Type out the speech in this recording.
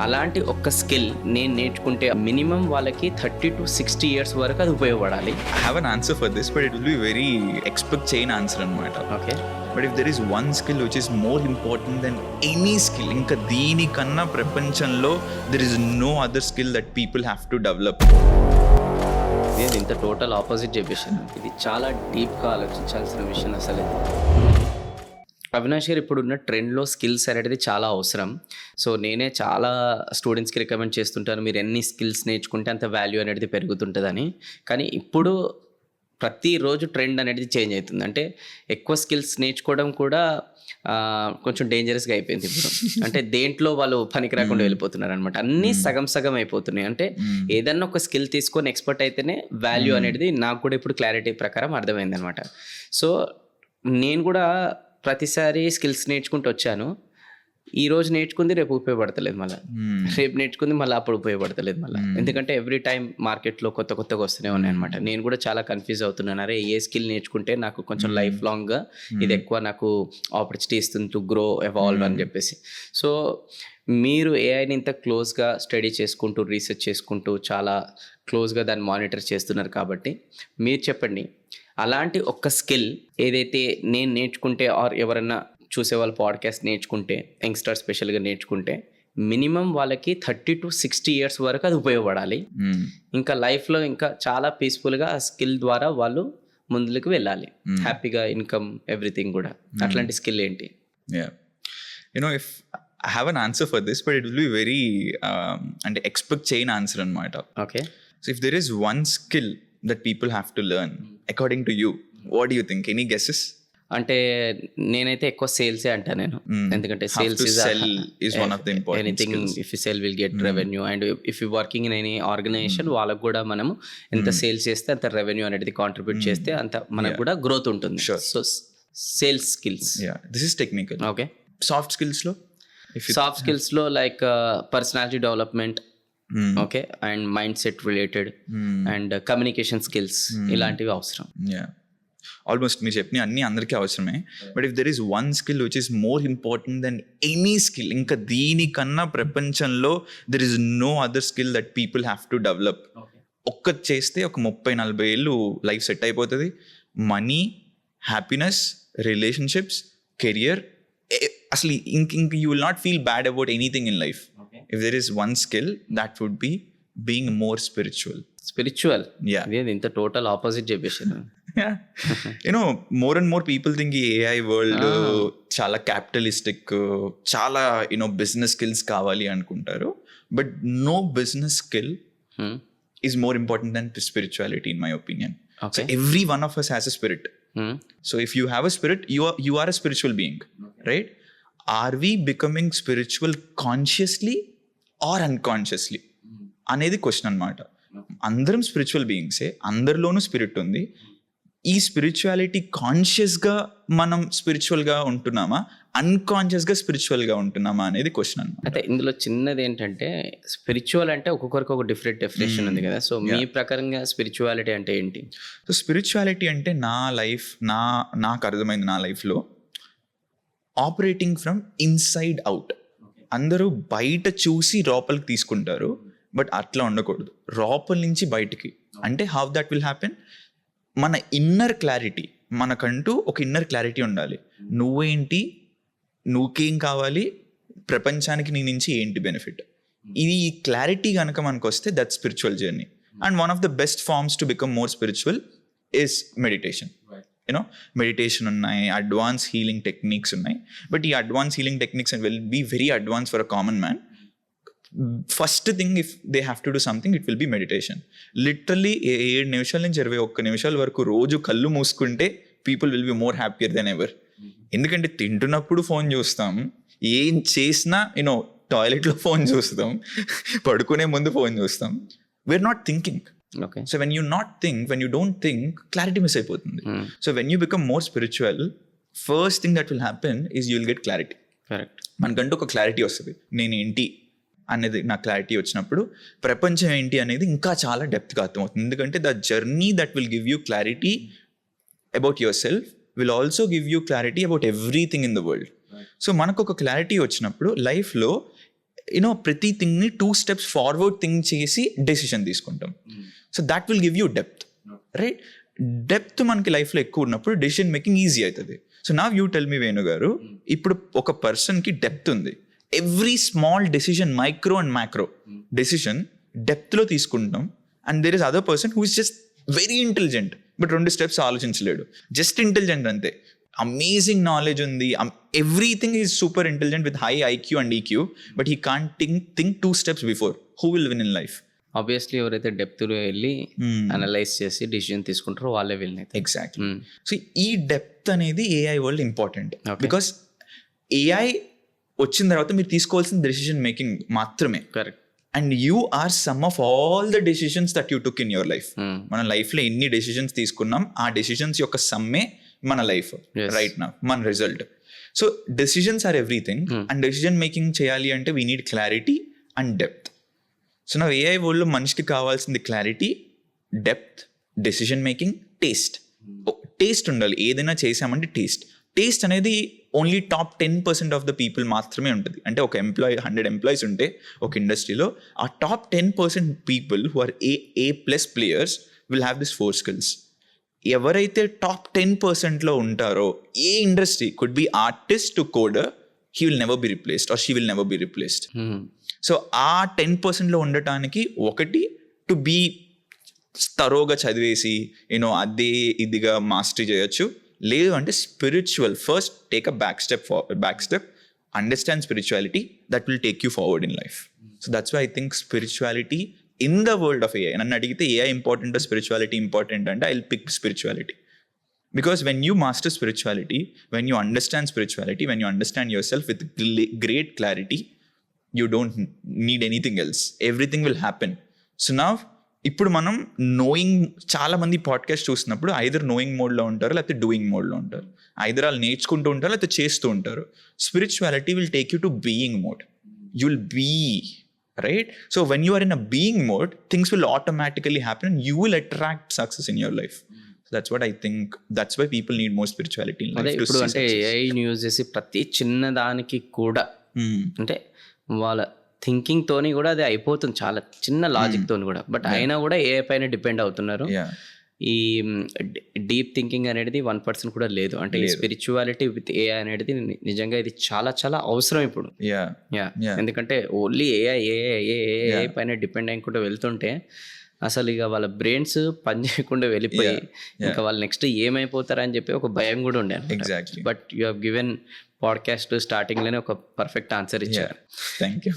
అలాంటి ఒక్క స్కిల్ నేను నేర్చుకుంటే మినిమం వాళ్ళకి 30 to 60 years వరకు అది ఉపయోగపడాలి. I have an answer for this, but it will be very expect chain answer anamata. Okay, But if there is one skill which is more important than any skill, ఇంకా దీనికన్నా ప్రపంచంలో there is no other skill that people have to develop. నేను ఇంత total opposite చెప్పేసాను. ఇది చాలా డీప్గా ఆలోచించాల్సిన విషయం అసలు. అవినాష్ గారు, ఇప్పుడున్న ట్రెండ్లో స్కిల్స్ అనేది చాలా అవసరం. సో నేనే చాలా స్టూడెంట్స్కి రికమెండ్ చేస్తుంటాను, మీరు ఎన్ని స్కిల్స్ నేర్చుకుంటే అంత వాల్యూ అనేది పెరుగుతుంటుందని. కానీ ఇప్పుడు ప్రతిరోజు ట్రెండ్ అనేది చేంజ్ అవుతుంది. అంటే ఎక్కువ స్కిల్స్ నేర్చుకోవడం కూడా కొంచెం డేంజరస్గా అయిపోయింది ఇప్పుడు. అంటే దేంట్లో వాళ్ళు పనికి రాకుండా వెళ్ళిపోతున్నారు అనమాట. అన్నీ సగం సగం అయిపోతున్నాయి. అంటే ఏదన్నా ఒక స్కిల్ తీసుకొని ఎక్స్పర్ట్ అయితేనే వాల్యూ అనేది నాకు కూడా ఇప్పుడు క్లారిటీ ప్రకారం అర్థమైంది అనమాట. సో నేను కూడా ప్రతిసారి స్కిల్స్ నేర్చుకుంటూ వచ్చాను. ఈ రోజు నేర్చుకుంది రేపు ఉపయోగపడతలేదు, మళ్ళీ రేపు నేర్చుకుంది మళ్ళీ అప్పుడు ఉపయోగపడతలేదు మళ్ళీ. ఎందుకంటే ఎవ్రీ టైం మార్కెట్లో కొత్తగా వస్తూనే ఉన్నాయి అనమాట. నేను కూడా చాలా కన్ఫ్యూజ్ అవుతున్నాను. అరే ఏ స్కిల్ నేర్చుకుంటే నాకు కొంచెం లైఫ్ లాంగ్గా ఇది ఎక్కువ నాకు ఆపర్చునిటీ ఇస్తుంది టు గ్రో ఎవాల్వ్ అని చెప్పేసి. సో మీరు ఏఐని ఇంత క్లోజ్గా స్టడీ చేసుకుంటూ రీసెర్చ్ చేసుకుంటూ చాలా క్లోజ్గా దాన్ని మానిటర్ చేస్తున్నారు కాబట్టి మీరు చెప్పండి, అలాంటి ఒక్క స్కిల్ ఏదైతే నేను నేర్చుకుంటే ఆర్ ఎవరన్నా చూసేవాళ్ళు పాడ్కాస్ట్ నేర్చుకుంటే, యంగ్స్టర్ స్పెషల్గా నేర్చుకుంటే మినిమం వాళ్ళకి 30 to 60 years వరకు అది ఉపయోగపడాలి. ఇంకా లైఫ్లో ఇంకా చాలా పీస్ఫుల్గా ఆ స్కిల్ ద్వారా వాళ్ళు ముందుకు వెళ్ళాలి, హ్యాపీగా ఇన్కమ్ ఎవ్రీథింగ్ కూడా. అట్లాంటి స్కిల్ ఏంటి? If I have an answer for this, but it will be very and expect chain answer anamata. Okay, So if there is one skill that people have to learn, according to you, what do you think? Any guesses? అంటే నేనైతే ఎక్కువ సేల్సే అంటా నేను. ఎందుకంటే sales is one of the important anything skills. If you sell will get revenue. And if you working in any organization వాళ్ళకు కూడా మనము ఎంత సేల్స్ చేస్తే అంత రెవెన్యూ అనేది కాంట్రిబ్యూట్ చేస్తే అంత మనకు కూడా గ్రోత్ ఉంటుంది. Sure. So sales skills. Yeah, this is technical. Okay, Soft skills lo, soft స్కిల్స్లో like personality development, okay, and mind set related and communication skills, ఇలాంటివి అవసరం. Yeah, ఆల్మోస్ట్ మీరు చెప్పిన అన్ని అందరికీ అవసరమే. But if there is one skill which is more important than any skill, ఇంకా దీనికన్నా ప్రపంచంలో there is no other skill that people have to develop. ఒక్కటి చేస్తే ఒక 30-40 ఏళ్ళు లైఫ్ సెట్ అయిపోతుంది. మనీ, హ్యాపీనెస్, రిలేషన్షిప్స్, కెరియర్, అసలు ఇంక you will not feel bad about anything in life. If there is one skill that would be being more spiritual. Yeah, ఇంత total opposite చెప్పేసాను. more and more people think ఈ AI world చాలా capitalistic, చాలా business skills కావాలి అనుకుంటారు. But no business skill is more important than spirituality in my opinion. So every one of us has a spirit. So if you have a spirit, you are a spiritual being, right? Are we becoming spiritual consciously or unconsciously అనేది question అనమాట. అందరం spiritual బీయింగ్సే, అందరిలోనూ spirit ఉంది. ఈ spirituality కాన్షియస్గా మనం స్పిరిచువల్గా ఉంటున్నామా, అన్కాన్షియస్గా స్పిరిచువల్గా ఉంటున్నామా అనేది క్వశ్చన్ అనమాట. అయితే ఇందులో చిన్నది ఏంటంటే, స్పిరిచువల్ అంటే ఒక్కొక్కరికి ఒక డిఫరెంట్ డెఫినేషన్ ఉంది కదా. సో మీ ప్రకారంగా స్పిరిచువాలిటీ అంటే ఏంటి? సో స్పిరిచువాలిటీ అంటే నాకు అర్థమైంది నా లైఫ్లో ఆపరేటింగ్ ఫ్రమ్ ఇన్సైడ్ అవుట్. అందరూ బయట చూసి లోపలికి తీసుకుంటారు, బట్ అట్లా ఉండకూడదు. లోపల నుంచి బయటికి అంటే హౌ దట్ విల్ హ్యాపెన్? మన ఇన్నర్ క్లారిటీ, మనకంటూ ఒక ఇన్నర్ క్లారిటీ ఉండాలి. నువ్వేంటి, నువ్వుకేం కావాలి, ప్రపంచానికి నీ నుంచి ఏంటి బెనిఫిట్, ఇది క్లారిటీ కనుక మనకు వస్తే that spiritual journey. And one of the best forms to become more spiritual is meditation. Meditation ఉన్నాయి, అడ్వాన్స్ హీలింగ్ టెక్నిక్స్ ఉన్నాయి. బట్ ఈ advance healing techniques will be very advance for a common man. First thing, if they have to do something, it will be meditation. Literally 7 నిమిషాల నుంచి 21 నిమిషాల వరకు రోజు కళ్ళు మూసుకుంటే people will be more happier than ever. ఎందుకంటే తింటున్నప్పుడు phone చూస్తాం, ఏం చేసినా టాయిలెట్లో ఫోన్ చూస్తాం, పడుకునే ముందు ఫోన్ చూస్తాం. We're not thinking. Okay. So when you don't think, clarity miss అయిపోతుంది. So when you become more spiritual, first thing that will happen is you will get clarity. Correct. మనకంటూ ఒక క్లారిటీ వస్తుంది. నేను ఏంటి అనేది నాకు క్లారిటీ వచ్చినప్పుడు ప్రపంచం ఏంటి అనేది ఇంకా చాలా డెప్త్గా అర్థమవుతుంది. ఎందుకంటే the journey that will give you clarity about your self will also give you clarity about everything in the world. So మనకు ఒక క్లారిటీ వచ్చినప్పుడు లైఫ్లో ప్రతి థింగ్ని 2 steps ఫార్వర్డ్ థింక్ చేసి డెసిషన్ తీసుకుంటాం. So that will give you depth, right? Depth మనకి లైఫ్లో ఎక్కువ ఉన్నప్పుడు డెసిషన్ మేకింగ్ ఈజీ అవుతుంది. సో నా యూ టెల్ మీ వేణు గారు, ఇప్పుడు ఒక పర్సన్కి డెప్త్ ఉంది, every small decision, micro and macro decision డెప్త్లో తీసుకుంటాం. And there is other person who is just very intelligent but 2 steps ఆలోచించలేడు, జస్ట్ ఇంటెలిజెంట్ అంతే, అమేజింగ్ నాలెడ్జ్ ఉంది, everything is super intelligent with high IQ and EQ, but he can't think 2 steps before. Who will win in life? Obviously ఎవరైతే డెప్త్లో వెళ్ళి analyse చేసి decision తీసుకుంటారో వాళ్ళే win. Exactly. So ఈ డెప్త్ అనేది AI world important, because AI వచ్చిన తర్వాత మీరు తీసుకోవాల్సిన డెసిషన్ మేకింగ్ మాత్రమే. Correct. And you are sum of all the decisions that you took in your life. మన లైఫ్లో ఎన్ని డెసిషన్స్ తీసుకున్నాం, ఆ డెసిషన్స్ యొక్క సమ్మే మన లైఫ్ రైట్ నా, మన result. So decisions are everything, and decision making చేయాలి అంటే we need clarity and depth. So నా ఏఐ వరల్డ్లో మనిషికి కావాల్సింది clarity, depth, decision making, taste. Taste ఉండాలి, ఏదైనా చేసామంటే టేస్ట్. టేస్ట్ అనేది only top 10% of the people మాత్రమే ఉంటుంది. అంటే ఒక 100 ఎంప్లాయీస్ ఉంటే ఒక ఇండస్ట్రీలో, ఆ top 10% people who are A+ players will have this 4 skills. ఎవరైతే టాప్ 10%లో ఉంటారో, ఏ industry, could be artist to coder, he will never be replaced or she will never be replaced. So ఆ 10%లో ఉండటానికి ఒకటి టు బీ తరోగా చదివేసి అదే ఇదిగా మాస్టరీ చేయొచ్చు. లేదు అంటే spiritual, first take a back step, understand spirituality, that will take you forward in life. So that's why I think spirituality in the world of AI. నన్ను అడిగితే ఏఐ ఇంపార్టెంట్, స్పిరిచువాలిటీ ఇంపార్టెంట్ అంటే I will pick spirituality. Because when you master spirituality, when you understand spirituality, when you understand yourself with great clarity, you don't need anything else. Everything will happen. So now, ఇప్పుడు మనం knowing, చాలా మంది podcast చూసినప్పుడు either knowing మోడ్లో ఉంటారు, లేకపోతే doing మోడ్లో ఉంటారు. ఐదర్ వాళ్ళు నేర్చుకుంటూ ఉంటారు, లేకపోతే చేస్తూ ఉంటారు. Spirituality will take you to being mode. You will be, right? So when you are in a being mode, things will automatically happen and you will attract success in your life. That's what I think. That's why people need more spirituality in life. అదే ఇప్పుడు అంటే AI use చేసి ప్రతి చిన్నదానికి కూడా అంటే వాళ్ళ thinking తోని కూడా అది అయిపోతుంది, చాలా చిన్న లాజిక్ తోని కూడా. బట్ అయినా కూడా ఏఐ పైన డిపెండ్ అవుతున్నారు. ఈ డీప్ థింకింగ్ అనేది 1% కూడా లేదు. అంటే ఈ స్పిరిచువాలిటీ విత్ ఏఐ అనేది నిజంగా ఇది చాలా చాలా అవసరం ఇప్పుడు. ఎందుకంటే ఓన్లీ ఏఐ పైన డిపెండ్ అయ్యకుండా వెళ్తుంటే అసలు ఇక వాళ్ళ బ్రెయిన్స్ పని చేయకుండా వెళ్ళిపోయి ఇంకా వాళ్ళు నెక్స్ట్ ఏమైపోతారని చెప్పి ఒక భయం కూడా ఉండే. Exactly. But you have given podcast స్టార్టింగ్లోనే ఒక పర్ఫెక్ట్ ఆన్సర్ ఇచ్చారు. Thank you.